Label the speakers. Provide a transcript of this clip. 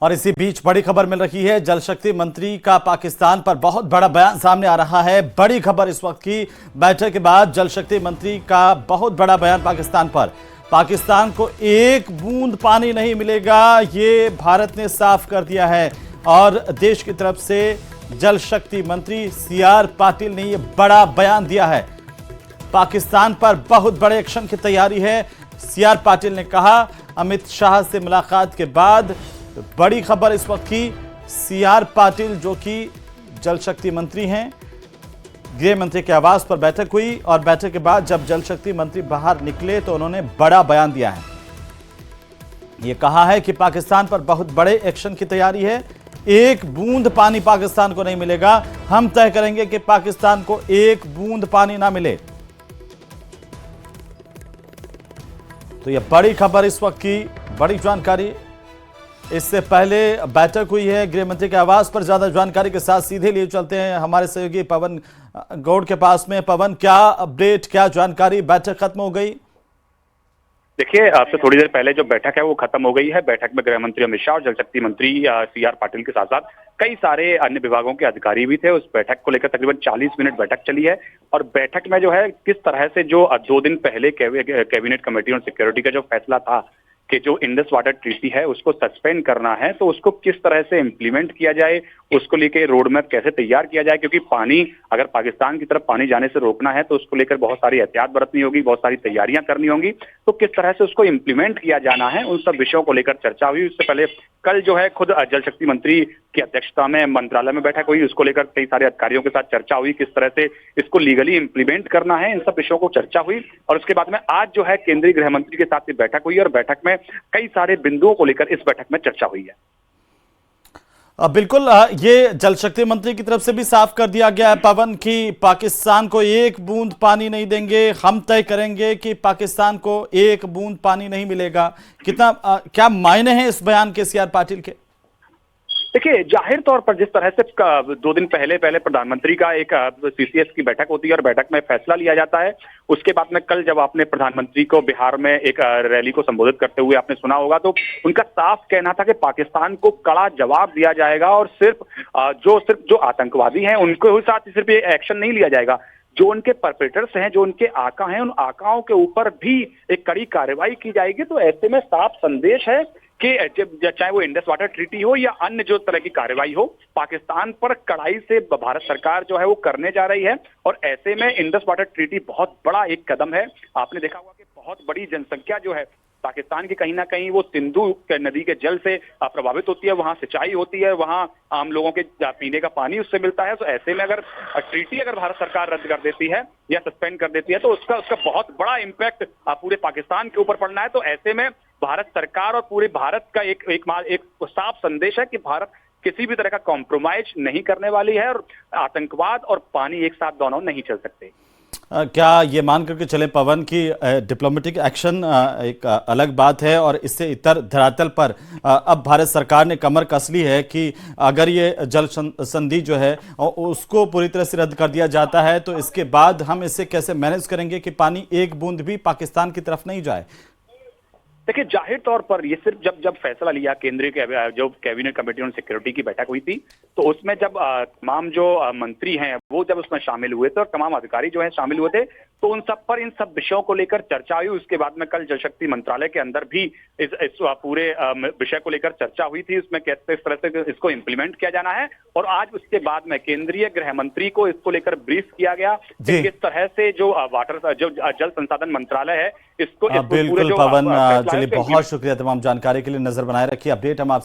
Speaker 1: और इसी बीच बड़ी खबर मिल रही है। जल शक्ति मंत्री का पाकिस्तान पर बहुत बड़ा बयान सामने आ रहा है। बड़ी खबर इस वक्त की बैठक के बाद जल शक्ति मंत्री का बहुत बड़ा बयान पाकिस्तान पर। पाकिस्तान को एक बूंद पानी नहीं मिलेगा, ये भारत ने साफ कर दिया है। और देश की तरफ से जल शक्ति मंत्री सीआर पाटिल ने यह बड़ा बयान दिया है। पाकिस्तान पर बहुत बड़े एक्शन की तैयारी है। सीआर पाटिल ने कहा, अमित शाह से मुलाकात के बाद बड़ी खबर इस वक्त की। सीआर पाटिल जो कि जल शक्ति मंत्री हैं, गृह मंत्री के आवास पर बैठक हुई और बैठक के बाद जब जल शक्ति मंत्री बाहर निकले तो उन्होंने बड़ा बयान दिया है। यह कहा है कि पाकिस्तान पर बहुत बड़े एक्शन की तैयारी है। एक बूंद पानी पाकिस्तान को नहीं मिलेगा। हम तय करेंगे कि पाकिस्तान को एक बूंद पानी ना मिले। तो यह बड़ी खबर इस वक्त की, बड़ी जानकारी। इससे पहले बैठक हुई है गृह मंत्री के आवास पर। ज्यादा जानकारी के साथ सीधे लिए चलते हैं हमारे सहयोगी पवन गौड़ के पास में। पवन, क्या अपडेट, क्या जानकारी? बैठक खत्म हो गई?
Speaker 2: देखिए, आपसे थोड़ी देर पहले जो बैठक है वो खत्म हो गई है। बैठक में गृह मंत्री अमित शाह और जल शक्ति मंत्री सीआर पाटिल के साथ साथ कई सारे अन्य विभागों के अधिकारी भी थे। उस बैठक को लेकर तकरीबन 40 मिनट बैठक चली है। और बैठक में जो है किस तरह से जो 2 दिन पहले कैबिनेट कमेटी ऑन सिक्योरिटी का जो फैसला था कि जो इंडस वाटर ट्रीटी है उसको सस्पेंड करना है, तो उसको किस तरह से इम्प्लीमेंट किया जाए, उसको लेकर रोड मैप कैसे तैयार किया जाए। क्योंकि पानी अगर पाकिस्तान की तरफ पानी जाने से रोकना है तो उसको लेकर बहुत सारी एहतियात बरतनी होगी, बहुत सारी तैयारियां करनी होंगी। तो किस तरह से उसको इम्प्लीमेंट किया जाना है, उन सब विषयों को लेकर चर्चा हुई। उससे पहले कल जो है खुद जल शक्ति मंत्री की अध्यक्षता में मंत्रालय में बैठक हुई। उसको लेकर कई सारे अधिकारियों के साथ चर्चा हुई, किस तरह से इसको लीगली इम्प्लीमेंट करना है, इन सब विषयों को चर्चा हुई। और उसके बाद में आज जो है केंद्रीय गृह मंत्री के साथ भी बैठक हुई और बैठक में कई सारे बिंदुओं को लेकर इस बैठक में चर्चा हुई है।
Speaker 1: बिल्कुल, ये जल शक्ति मंत्री की तरफ से भी साफ कर दिया गया है पवन कि पाकिस्तान को एक बूंद पानी नहीं देंगे। हम तय करेंगे कि पाकिस्तान को एक बूंद पानी नहीं मिलेगा। कितना क्या मायने हैं इस बयान के सीआर पाटिल के?
Speaker 2: देखिए, जाहिर तौर पर जिस तरह से 2 दिन पहले प्रधानमंत्री का एक सीसीएस की बैठक होती है और बैठक में फैसला लिया जाता है, उसके बाद में कल जब आपने प्रधानमंत्री को बिहार में एक रैली को संबोधित करते हुए आपने सुना होगा, तो उनका साफ कहना था कि पाकिस्तान को कड़ा जवाब दिया जाएगा और सिर्फ जो आतंकवादी हैं उनको साथ सिर्फ ये एक्शन नहीं लिया जाएगा, जो उनके परपेट्रेटर्स हैं, जो उनके आका हैं, उन आकाओं के ऊपर भी एक कड़ी कार्रवाई की जाएगी। तो ऐसे में साफ संदेश है कि चाहे वो इंडस वाटर ट्रीटी हो या अन्य जो तरह की कार्रवाई हो, पाकिस्तान पर कड़ाई से भारत सरकार जो है वो करने जा रही है। और ऐसे में इंडस वाटर ट्रीटी बहुत बड़ा एक कदम है। आपने देखा होगा कि बहुत बड़ी जनसंख्या जो है पाकिस्तान की कहीं ना कहीं वो सिंधु नदी के जल से प्रभावित होती है, वहां सिंचाई होती है, वहां आम लोगों के पीने का पानी उससे मिलता है। तो ऐसे में अगर ट्रीटी अगर भारत सरकार रद्द कर देती है या सस्पेंड कर देती है तो उसका बहुत बड़ा इम्पैक्ट पूरे पाकिस्तान के ऊपर पड़ना है। तो ऐसे में भारत सरकार और पूरे भारत का एक साफ संदेश है कि भारत किसी भी तरह का कॉम्प्रोमाइज नहीं करने वाली है और आतंकवाद और पानी एक साथ दोनों नहीं चल सकते।
Speaker 1: क्या ये मान करके चले पवन की डिप्लोमेटिक एक्शन एक अलग बात है और इससे इतर धरातल पर अब भारत सरकार ने कमर कस ली है कि अगर ये जल संधि जो है उसको पूरी तरह से रद्द कर दिया जाता है तो इसके बाद हम इसे कैसे मैनेज करेंगे कि पानी एक बूंद भी पाकिस्तान की तरफ नहीं जाए?
Speaker 2: देखिए, जाहिर तौर पर ये सिर्फ जब फैसला लिया केंद्रीय जो कैबिनेट कमेटी ऑन सिक्योरिटी की बैठक हुई थी, तो उसमें जब तमाम जो मंत्री हैं वो जब उसमें शामिल हुए थे और तमाम अधिकारी जो हैं शामिल हुए थे, तो उन सब पर इन सब विषयों को लेकर चर्चा हुई। उसके बाद में कल जल शक्ति मंत्रालय के अंदर भी इस पूरे विषय को लेकर चर्चा हुई थी। उसमें किस तरह से इसको इम्प्लीमेंट किया जाना है और आज उसके बाद में केंद्रीय गृह मंत्री को इसको लेकर ब्रीफ किया गया कि किस तरह से जो जल संसाधन मंत्रालय है इसको
Speaker 1: बिल्कुल पवन, चलिए बहुत शुक्रिया तमाम जानकारी के लिए। नजर बनाए रखिए, अपडेट हम आपसे